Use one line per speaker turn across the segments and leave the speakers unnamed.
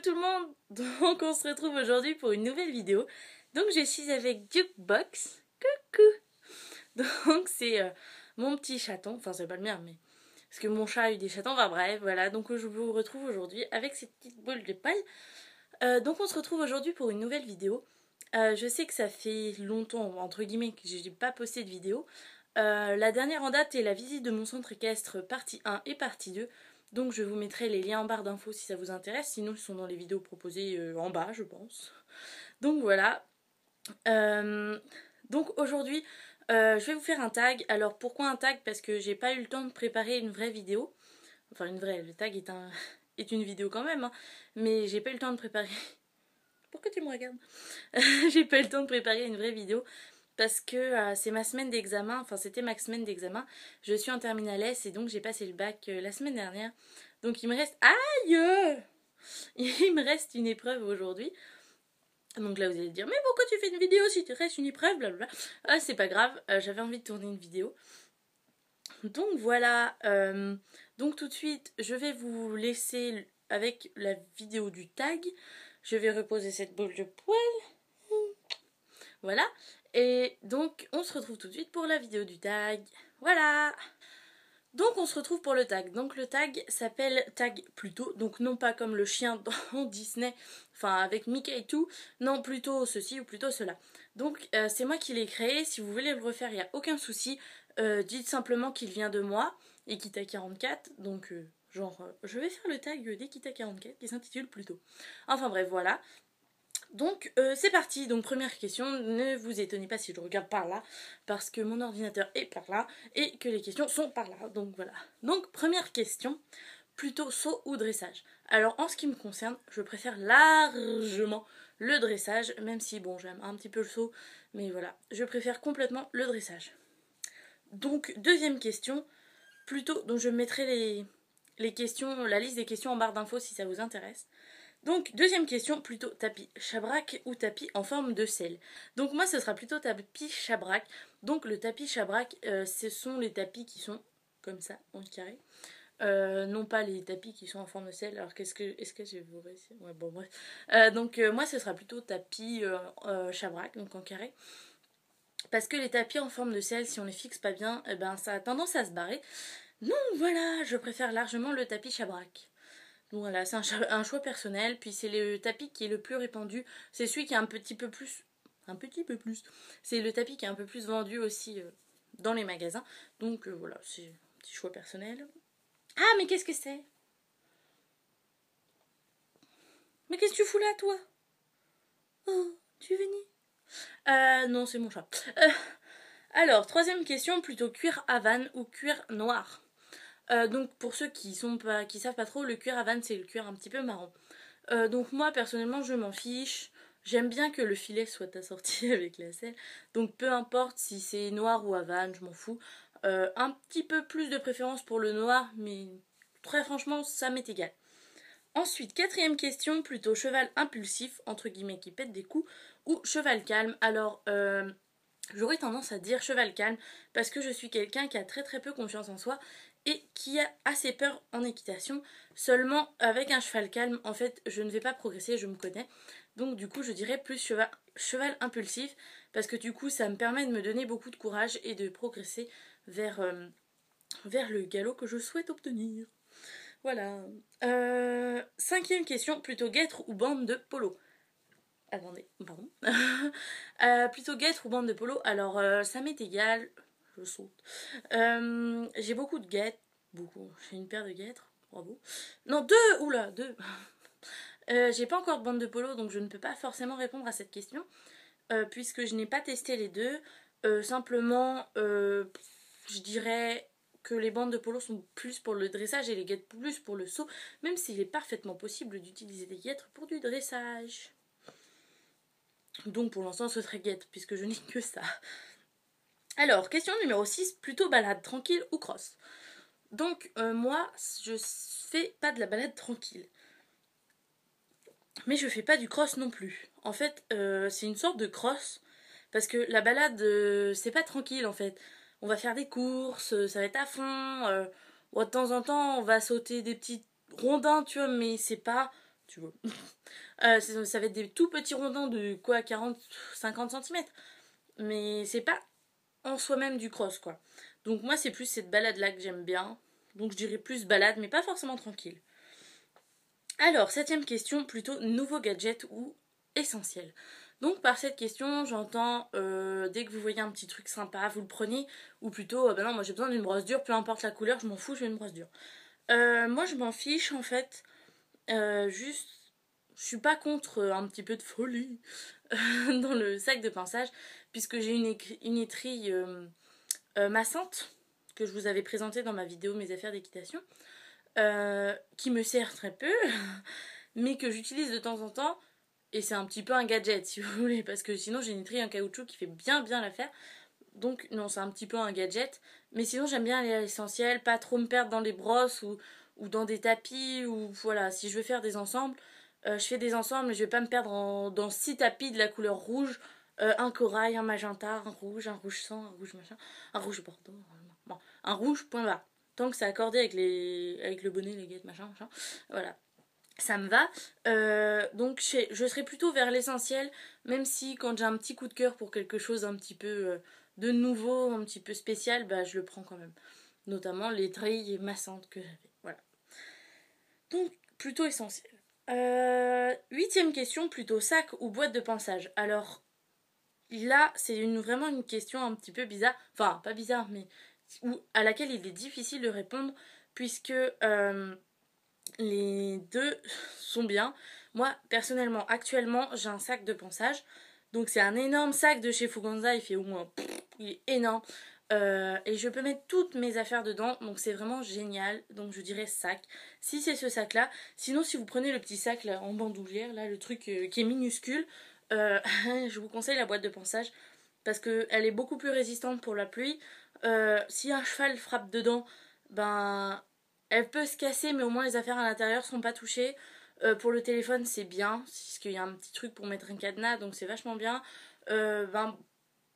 tout le monde. Donc on se retrouve aujourd'hui pour une nouvelle vidéo. Donc je suis avec Jukebox. Coucou. Donc c'est mon petit chaton, enfin c'est pas le mien mais parce que mon chat a eu des chatons, enfin bref, voilà. Donc je vous retrouve aujourd'hui avec cette petite boule de paille. Donc on se retrouve aujourd'hui pour une nouvelle vidéo. Je sais que ça fait longtemps, entre guillemets, que j'ai pas posté de vidéo. La dernière en date est la visite de mon centre équestre partie 1 et partie 2. Donc je vous mettrai les liens en barre d'infos si ça vous intéresse. Sinon ils sont dans les vidéos proposées en bas je pense. Donc voilà. Donc aujourd'hui je vais vous faire un tag. Alors pourquoi un tag? Parce que j'ai pas eu le temps de préparer une vraie vidéo. Enfin une vraie, le tag est une vidéo quand même. Hein. Mais j'ai pas eu le temps de préparer... Pourquoi tu me regardes? J'ai pas eu le temps de préparer une vraie vidéo. Parce que c'est ma semaine d'examen, enfin c'était ma semaine d'examen. Je suis en terminale S et donc j'ai passé le bac la semaine dernière. Donc il me reste... Aïe! Il me reste une épreuve aujourd'hui. Donc là vous allez dire, mais pourquoi tu fais une vidéo si tu restes une épreuve? Blablabla. Ah c'est pas grave, j'avais envie de tourner une vidéo. Donc voilà, donc tout de suite je vais vous laisser avec la vidéo du tag. Je vais reposer cette boule de poil. Voilà. Et donc, on se retrouve tout de suite pour la vidéo du tag. Voilà. Donc, on se retrouve pour le tag. Donc, le tag s'appelle Tag Plutôt. Donc, non pas comme le chien dans Disney, enfin avec Mickey et tout. Non, plutôt ceci ou plutôt cela. Donc, c'est moi qui l'ai créé. Si vous voulez le refaire, il n'y a aucun souci. Dites simplement qu'il vient de moi et Kita 44. Donc, je vais faire le tag d'Ekita 44 qui s'intitule Plutôt. Enfin bref, voilà. Donc c'est parti, donc première question, ne vous étonnez pas si je regarde par là, parce que mon ordinateur est par là, et que les questions sont par là, donc voilà. Donc première question, plutôt saut ou dressage? Alors en ce qui me concerne, je préfère largement le dressage, même si bon j'aime un petit peu le saut, mais voilà, je préfère complètement le dressage. Donc deuxième question, plutôt, donc je mettrai les questions, la liste des questions en barre d'infos si ça vous intéresse. Donc, deuxième question, plutôt tapis chabrac ou tapis en forme de selle. Donc moi, ce sera plutôt tapis chabrac. Donc le tapis chabrac, ce sont les tapis qui sont comme ça, en carré. Non pas les tapis qui sont en forme de selle. Alors est-ce que je vous réussir? Ouais, bon bref. Donc moi, ce sera plutôt tapis chabrac, donc en carré. Parce que les tapis en forme de selle, si on les fixe pas bien, eh ben, ça a tendance à se barrer. Donc voilà, je préfère largement le tapis chabrac. Donc voilà, c'est un choix personnel. Puis c'est le tapis qui est le plus répandu. C'est celui qui est un petit peu plus. Un petit peu plus. C'est le tapis qui est un peu plus vendu aussi dans les magasins. Donc voilà, c'est un petit choix personnel. Ah, mais qu'est-ce que c'est? Mais qu'est-ce que tu fous là, toi? Oh, tu es venu? Non, c'est mon chat. Alors, troisième question, plutôt cuir Havane ou cuir noir? Donc pour ceux qui savent pas trop, le cuir Havane c'est le cuir un petit peu marron. Donc moi personnellement je m'en fiche. J'aime bien que le filet soit assorti avec la selle. Donc peu importe si c'est noir ou Havane, je m'en fous. Un petit peu plus de préférence pour le noir, mais très franchement ça m'est égal. Ensuite, quatrième question, plutôt cheval impulsif, entre guillemets qui pète des coups, ou cheval calme. Alors j'aurais tendance à dire cheval calme parce que je suis quelqu'un qui a très très peu confiance en soi et qui a assez peur en équitation. Seulement avec un cheval calme, en fait, je ne vais pas progresser, je me connais. Donc du coup, je dirais plus cheval impulsif parce que du coup, ça me permet de me donner beaucoup de courage et de progresser vers le galop que je souhaite obtenir. Voilà. Cinquième question, plutôt guêtre ou bande de polo? Attendez, pardon. Plutôt guêtre ou bande de polo? Alors, ça m'est égal. Je saute. J'ai beaucoup de guêtres. Beaucoup. J'ai une paire de guêtres. Bravo. Non, deux! Oula, deux. J'ai pas encore de bande de polo, donc je ne peux pas forcément répondre à cette question. Puisque je n'ai pas testé les deux. Simplement, je dirais que les bandes de polo sont plus pour le dressage et les guêtres plus pour le saut. Même s'il est parfaitement possible d'utiliser des guêtres pour du dressage. Donc pour l'instant ce serait guette puisque je n'ai que ça. Alors, question numéro 6, plutôt balade tranquille ou cross? Donc moi je fais pas de la balade tranquille. Mais je fais pas du cross non plus. En fait c'est une sorte de cross. Parce que la balade c'est pas tranquille en fait. On va faire des courses, ça va être à fond. De temps en temps on va sauter des petits rondins tu vois. Mais c'est pas tu vois. Ça va être des tout petits rondins de quoi, 40-50 cm. Mais c'est pas en soi-même du cross, quoi. Donc moi, c'est plus cette balade-là que j'aime bien. Donc je dirais plus balade, mais pas forcément tranquille. Alors, 7ème question, plutôt nouveau gadget ou essentiel. Donc par cette question, j'entends dès que vous voyez un petit truc sympa, vous le prenez, ou plutôt, bah non, moi j'ai besoin d'une brosse dure, peu importe la couleur, je m'en fous, je veux une brosse dure. Moi je m'en fiche en fait, juste, je suis pas contre un petit peu de folie dans le sac de pinçage, puisque j'ai une étrille massante que je vous avais présentée dans ma vidéo Mes affaires d'équitation, qui me sert très peu, mais que j'utilise de temps en temps. Et c'est un petit peu un gadget si vous voulez, parce que sinon j'ai une étrille en caoutchouc qui fait bien l'affaire. Donc non, c'est un petit peu un gadget. Mais sinon j'aime bien aller à l'essentiel, pas trop me perdre dans les brosses ou dans des tapis. Ou voilà, si je veux faire des ensembles, je fais des ensembles, mais je vais pas me perdre dans 6 tapis de la couleur rouge. Un corail, un magenta, un rouge sang, un rouge machin, un rouge bordeaux. Bon, un rouge point barre. Tant que c'est accordé avec le bonnet, les guettes, machin. Voilà, ça me va. Donc je serai plutôt vers l'essentiel, même si quand j'ai un petit coup de cœur pour quelque chose un petit peu de nouveau, un petit peu spécial, bah je le prends quand même. Notamment les treilles massantes que j'avais. Voilà. Donc plutôt essentiel. 8ème question, plutôt sac ou boîte de pinçage. Alors là, c'est vraiment une question un petit peu bizarre. Enfin, pas bizarre, mais à laquelle il est difficile de répondre, puisque les deux sont bien. Moi, personnellement, actuellement, j'ai un sac de ponçage. Donc c'est un énorme sac de chez Fuganza. Il fait au moins... il est énorme. Et je peux mettre toutes mes affaires dedans. Donc c'est vraiment génial. Donc je dirais sac. Si c'est ce sac-là. Sinon, si vous prenez le petit sac là, en bandoulière, là, le truc qui est minuscule, je vous conseille la boîte de ponçage. Parce qu'elle est beaucoup plus résistante pour la pluie. Si un cheval frappe dedans, ben elle peut se casser, mais au moins les affaires à l'intérieur sont pas touchées. Pour le téléphone, c'est bien, parce qu'il y a un petit truc pour mettre un cadenas, donc c'est vachement bien. Ben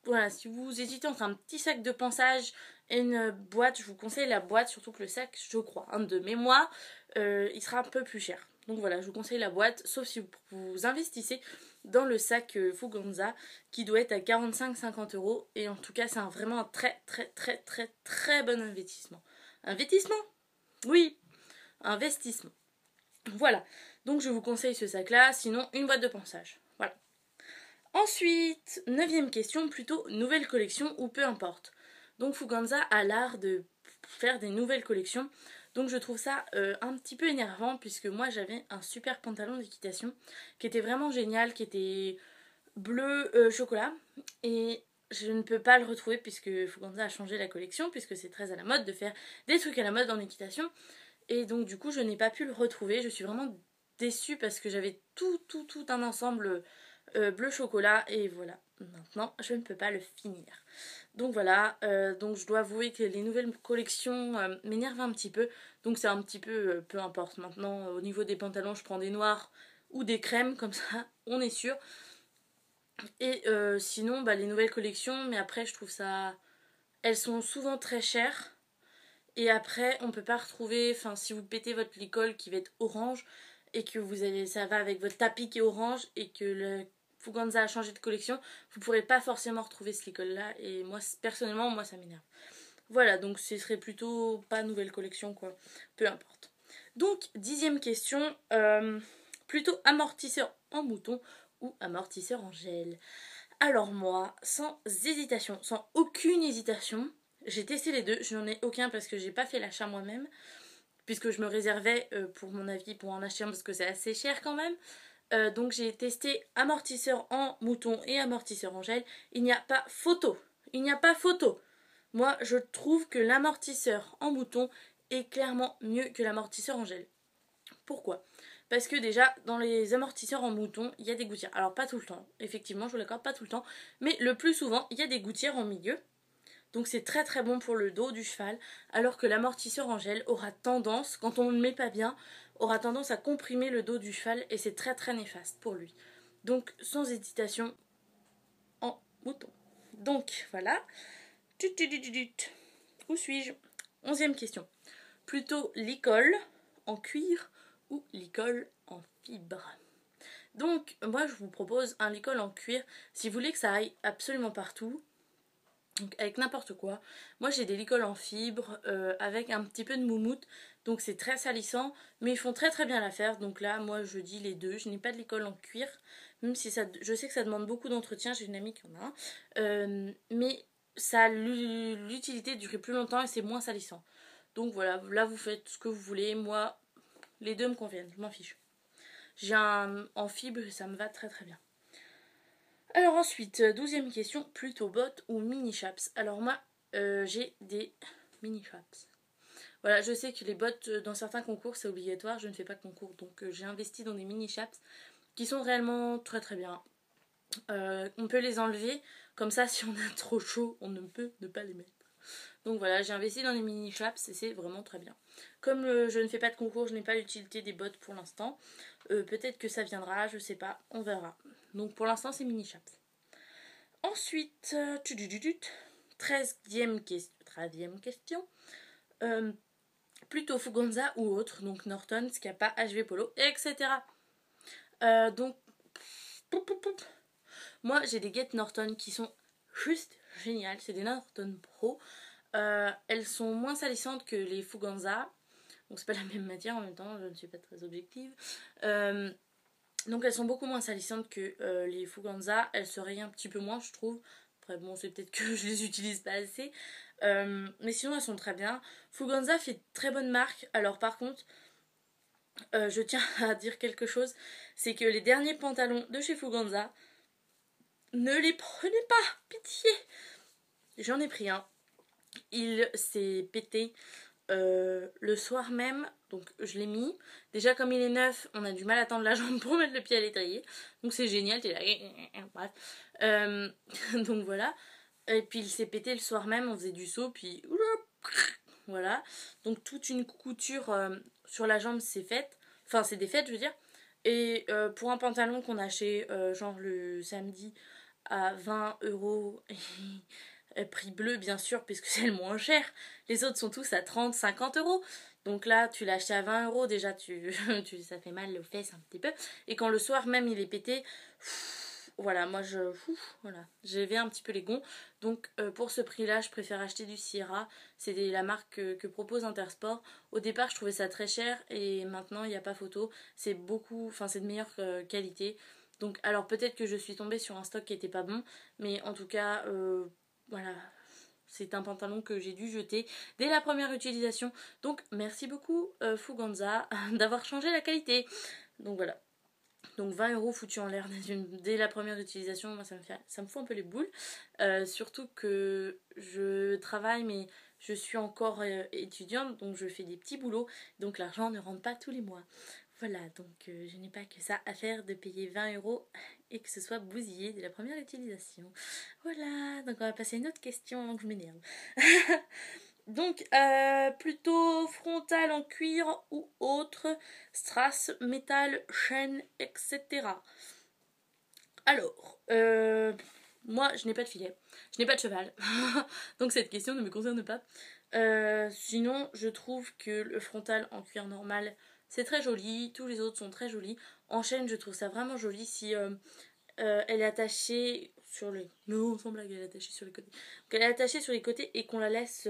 voilà, si vous hésitez entre un petit sac de ponçage et une boîte, je vous conseille la boîte, surtout que le sac, je crois, de mémoire, il sera un peu plus cher. Donc voilà, je vous conseille la boîte, sauf si vous investissez dans le sac Fuganza, qui doit être à 45-50 euros. Et en tout cas, c'est vraiment un très bon investissement. Investissement? Oui, investissement. Voilà, donc je vous conseille ce sac-là, sinon une boîte de ponçage. Voilà. Ensuite, 9ème question, plutôt nouvelle collection ou peu importe. Donc Fuganza a l'art de faire des nouvelles collections. Donc je trouve ça un petit peu énervant, puisque moi j'avais un super pantalon d'équitation qui était vraiment génial, qui était bleu chocolat. Et je ne peux pas le retrouver puisque Fuganza a changé la collection, puisque c'est très à la mode de faire des trucs à la mode en équitation. Et donc du coup je n'ai pas pu le retrouver. Je suis vraiment déçue parce que j'avais tout un ensemble bleu chocolat. Et voilà, maintenant je ne peux pas le finir. Donc voilà, donc je dois avouer que les nouvelles collections m'énervent un petit peu. Donc c'est un petit peu peu importe. Maintenant au niveau des pantalons, je prends des noirs ou des crèmes, comme ça on est sûr. Et sinon bah, les nouvelles collections, mais après je trouve ça... Elles sont souvent très chères. Et après, on peut pas retrouver, enfin, si vous pétez votre licol qui va être orange et que vous allez, ça va avec votre tapis qui est orange et que le Fuganza a changé de collection, vous pourrez pas forcément retrouver ce licol là. Et moi, personnellement, moi, ça m'énerve. Voilà, donc ce serait plutôt pas nouvelle collection, quoi. Peu importe. Donc, 10ème question, plutôt amortisseur en mouton ou amortisseur en gel. Alors moi, sans hésitation, sans aucune hésitation, j'ai testé les deux. Je n'en ai aucun parce que j'ai pas fait l'achat moi-même, puisque je me réservais pour mon avis pour en acheter un parce que c'est assez cher quand même. Donc j'ai testé amortisseur en mouton et amortisseur en gel. Il n'y a pas photo. Il n'y a pas photo. Moi, je trouve que l'amortisseur en mouton est clairement mieux que l'amortisseur en gel. Pourquoi ? Parce que déjà, dans les amortisseurs en mouton, il y a des gouttières. Alors pas tout le temps, effectivement, je vous l'accorde, pas tout le temps. Mais le plus souvent, il y a des gouttières en milieu. Donc c'est très bon pour le dos du cheval. Alors que l'amortisseur en gel aura tendance, quand on ne le met pas bien, aura tendance à comprimer le dos du cheval. Et c'est très néfaste pour lui. Donc sans hésitation, en mouton. Donc voilà. Où suis-je ? 11e question. Plutôt licol en cuir ou licol en fibre. Donc moi je vous propose un licol en cuir si vous voulez que ça aille absolument partout. Donc avec n'importe quoi. Moi j'ai des licols en fibre avec un petit peu de moumoute. Donc c'est très salissant. Mais ils font très très bien l'affaire. Donc là moi je dis les deux. Je n'ai pas de licol en cuir. Même si ça, je sais que ça demande beaucoup d'entretien. J'ai une amie qui en a un. Mais ça a l'utilité de durer plus longtemps et c'est moins salissant. Donc voilà, là vous faites ce que vous voulez. Moi les deux me conviennent. Je m'en fiche. J'ai un en fibre et ça me va très très bien. Alors ensuite, 12e question, plutôt bottes ou mini chaps. Alors moi, j'ai des mini chaps. Voilà, je sais que les bottes dans certains concours c'est obligatoire, je ne fais pas de concours, donc j'ai investi dans des mini chaps qui sont réellement très très bien. On peut les enlever, comme ça si on a trop chaud, on ne peut ne pas les mettre. Donc voilà, j'ai investi dans des mini chaps et c'est vraiment très bien. Comme je ne fais pas de concours, je n'ai pas l'utilité des bottes pour l'instant. Peut-être que ça viendra, je sais pas, on verra. Donc pour l'instant c'est mini chaps. Ensuite, 13e question. Plutôt Fuganza ou autre, donc Norton, Scapa, HV Polo, etc. Donc, moi j'ai des guettes Norton qui sont juste géniales. C'est des Norton Pro. Elles sont moins salissantes que les Fuganza. Donc c'est pas la même matière en même temps, je ne suis pas très objective. Donc elles sont beaucoup moins salissantes que les Fuganza. Elles se rayent un petit peu moins, je trouve. Après bon, c'est peut-être que je les utilise pas assez. Mais sinon elles sont très bien. Fuganza fait très bonne marque. Alors par contre, je tiens à dire quelque chose. C'est que les derniers pantalons de chez Fuganza, ne les prenez pas, pitié. J'en ai pris un. Il s'est pété le soir même, donc je l'ai mis. Déjà comme il est neuf, on a du mal à tendre la jambe pour mettre le pied à l'étrier. Donc c'est génial, t'es là. Bref. Donc voilà. Et puis il s'est pété le soir même, on faisait du saut, puis voilà. Donc toute une couture sur la jambe s'est faite. Enfin c'est défaite je veux dire. Et pour un pantalon qu'on a acheté genre le samedi à 20 €, prix bleu bien sûr puisque c'est le moins cher, les autres sont tous à 30-50 €, donc là tu l'as acheté à 20 € déjà, ça fait mal aux fesses un petit peu, et quand le soir même il est pété, voilà, moi voilà, j'avais un petit peu les gonds, donc pour ce prix là je préfère acheter du Sierra, c'est la marque que propose Intersport. Au départ je trouvais ça très cher et maintenant il n'y a pas photo, c'est c'est de meilleure qualité. Donc alors peut-être que je suis tombée sur un stock qui était pas bon, mais en tout cas voilà, c'est un pantalon que j'ai dû jeter dès la première utilisation. Donc merci beaucoup Fuganza d'avoir changé la qualité. Donc voilà. Donc 20 € foutus en l'air dès la première utilisation, moi ça me fout un peu les boules. Surtout que je travaille mais je suis encore étudiante, donc je fais des petits boulots, donc l'argent ne rentre pas tous les mois. Voilà, donc je n'ai pas que ça à faire de payer 20 € et que ce soit bousillé dès la première utilisation. Voilà, donc on va passer à une autre question avant que je m'énerve. Donc, plutôt frontal en cuir ou autre, strass, métal, chaîne, etc. Alors, moi, je n'ai pas de filet, je n'ai pas de cheval, donc cette question ne me concerne pas. Sinon, je trouve que le frontal en cuir normal, c'est très joli, tous les autres sont très jolis. En chaîne, je trouve ça vraiment joli si elle est attachée sur les... Non, sans blague, elle est attachée sur les côtés. Donc, elle est attachée sur les côtés et qu'on la laisse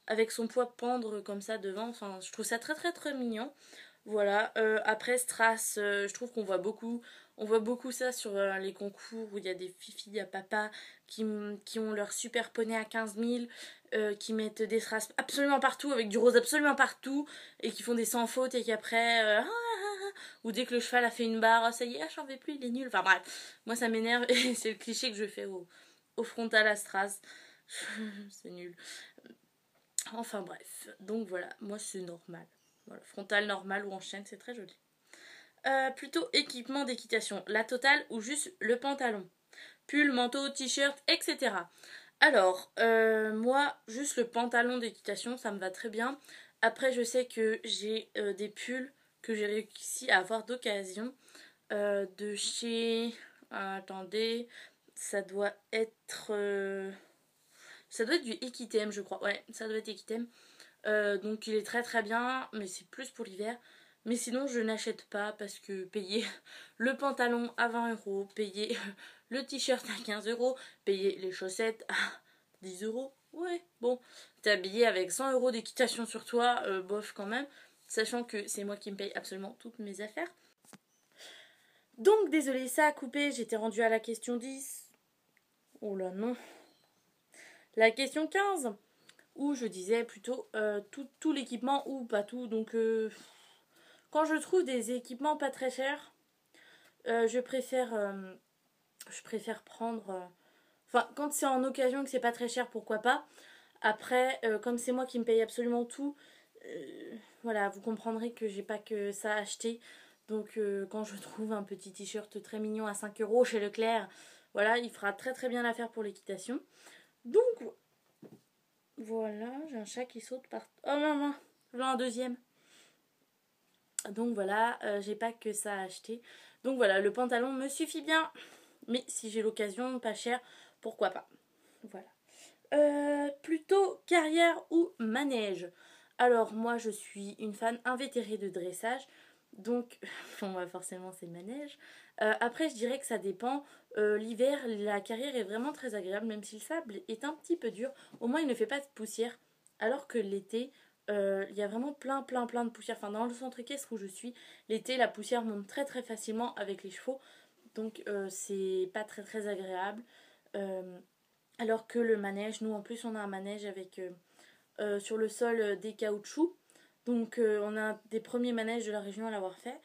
avec son poids pendre comme ça devant. Enfin, je trouve ça très très très mignon. Voilà, après strass, je trouve qu'on voit beaucoup, on voit beaucoup ça sur les concours où il y a des fifis à papa qui ont leur super poney à 15 000, qui mettent des strass absolument partout, avec du rose absolument partout, et qui font des sans fautes, et qu'après, ou dès que le cheval a fait une barre, ça y est, j'en vais plus, il est nul. Enfin bref, moi ça m'énerve, et c'est le cliché que je fais au frontal à strass. C'est nul. Enfin bref, donc voilà, moi c'est normal. Voilà, frontal normal ou en chaîne, c'est très joli. Plutôt équipement d'équitation, la totale ou juste le pantalon, pull, manteau, t-shirt, etc. Alors, moi, juste le pantalon d'équitation, ça me va très bien. Après, je sais que j'ai des pulls que j'ai réussi à avoir d'occasion de chez... attendez, ça doit être... ça doit être du Equitem, je crois. Ouais, ça doit être Equitem. Donc il est très très bien, mais c'est plus pour l'hiver. Mais sinon, je n'achète pas parce que payer le pantalon à 20 euros, payer le t-shirt à 15 euros, payer les chaussettes à 10 euros, ouais, bon, t'es habillé avec 100 euros d'équitation sur toi, bof quand même, sachant que c'est moi qui me paye absolument toutes mes affaires. Donc, désolé, ça a coupé, j'étais rendue à la question 10. Oh là non. La question 15, où je disais plutôt tout l'équipement ou pas tout, donc... Quand je trouve des équipements pas très chers, je préfère prendre... Enfin, quand c'est en occasion que c'est pas très cher, pourquoi pas. Après, comme c'est moi qui me paye absolument tout, voilà, vous comprendrez que j'ai pas que ça à acheter. Donc, quand je trouve un petit t-shirt très mignon à 5 euros chez Leclerc, voilà, il fera très très bien l'affaire pour l'équitation. Donc, voilà, j'ai un chat qui saute par... Oh maman, voilà un deuxième. Donc voilà, j'ai pas que ça à acheter. Donc voilà, le pantalon me suffit bien. Mais si j'ai l'occasion, pas cher, pourquoi pas. Voilà. Plutôt carrière ou manège. Alors moi je suis une fan invétérée de dressage. Donc, bon bah forcément c'est le manège. Après je dirais que ça dépend. L'hiver, la carrière est vraiment très agréable, même si le sable est un petit peu dur. Au moins il ne fait pas de poussière. Alors que l'été, il y a vraiment plein de poussière. Enfin dans le centre équestre où je suis, l'été la poussière monte très très facilement avec les chevaux. Donc c'est pas très très agréable. Alors que le manège, nous en plus on a un manège avec sur le sol des caoutchoucs. Donc on a des premiers manèges de la région à l'avoir fait.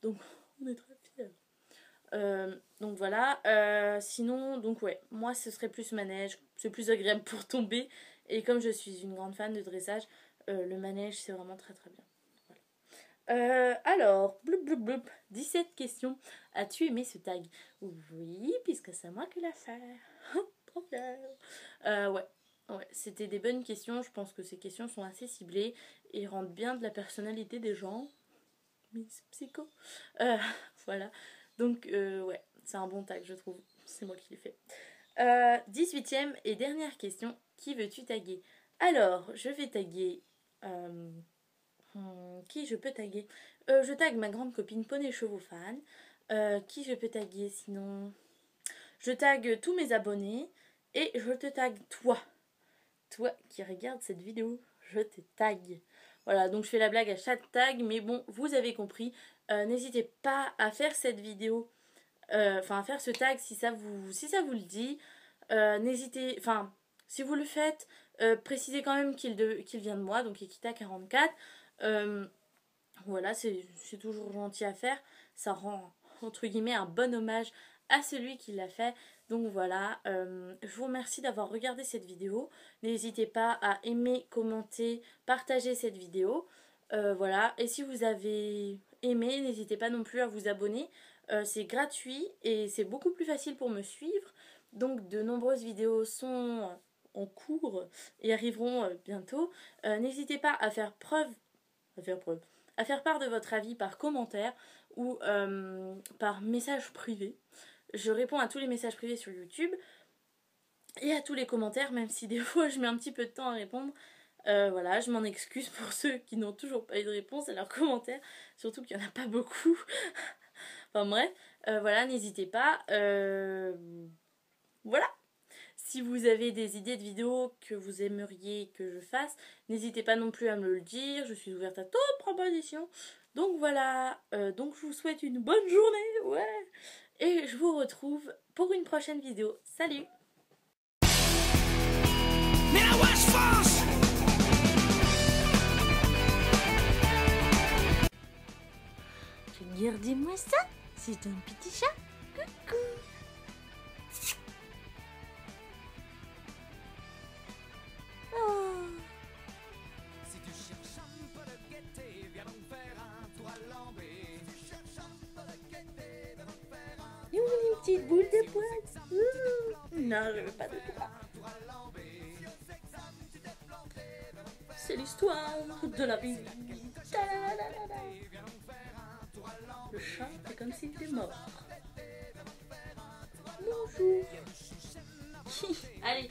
Donc on est très fiers. Donc voilà. Sinon, donc ouais, moi ce serait plus manège. C'est plus agréable pour tomber. Et comme je suis une grande fan de dressage, le manège c'est vraiment très très bien. Alors, bloup bloup bloup, 17 questions. As-tu aimé ce tag? Oui, puisque c'est moi qui l'ai fait. Trop bien. Ouais, c'était des bonnes questions. Je pense que ces questions sont assez ciblées et rendent bien de la personnalité des gens. Miss Psycho. Euh, voilà. Donc, ouais, c'est un bon tag, je trouve. C'est moi qui l'ai fait. 18e et dernière question. Qui veux-tu taguer? Alors, je vais taguer... qui je peux taguer? Je tague ma grande copine Poney Chevaux Fan. Qui je peux taguer sinon? Je tague tous mes abonnés. Et je te tague toi. Toi qui regardes cette vidéo, je te tague. Voilà, donc je fais la blague à chaque tag. Mais bon, vous avez compris. N'hésitez pas à faire cette vidéo. Enfin, à faire ce tag si ça vous le dit. N'hésitez... Enfin, si vous le faites, précisez quand même qu'il vient de moi. Donc Ekita44. Voilà, c'est toujours gentil à faire. Ça rend, entre guillemets, un bon hommage à celui qui l'a fait. Donc voilà, je vous remercie d'avoir regardé cette vidéo. N'hésitez pas à aimer, commenter, partager cette vidéo. Voilà, et si vous avez aimé, n'hésitez pas non plus à vous abonner. C'est gratuit et c'est beaucoup plus facile pour me suivre. Donc de nombreuses vidéos sont en cours et arriveront bientôt. N'hésitez pas à faire part de votre avis par commentaire ou par message privé. Je réponds à tous les messages privés sur YouTube et à tous les commentaires, même si des fois je mets un petit peu de temps à répondre. Voilà, je m'en excuse pour ceux qui n'ont toujours pas eu de réponse à leurs commentaires, surtout qu'il n'y en a pas beaucoup. Enfin bref, voilà, n'hésitez pas. Voilà. Si vous avez des idées de vidéos que vous aimeriez que je fasse, n'hésitez pas non plus à me le dire. Je suis ouverte à toute proposition. Donc voilà. Donc je vous souhaite une bonne journée. Ouais. Et je vous retrouve pour une prochaine vidéo. Salut. Regardez-moi ça. C'est un petit chat. Coucou. Une petite boule de poils. Non, je veux pas de toi. C'est l'histoire de la vie. Le chat est comme s'il était mort. Bonjour. Allez.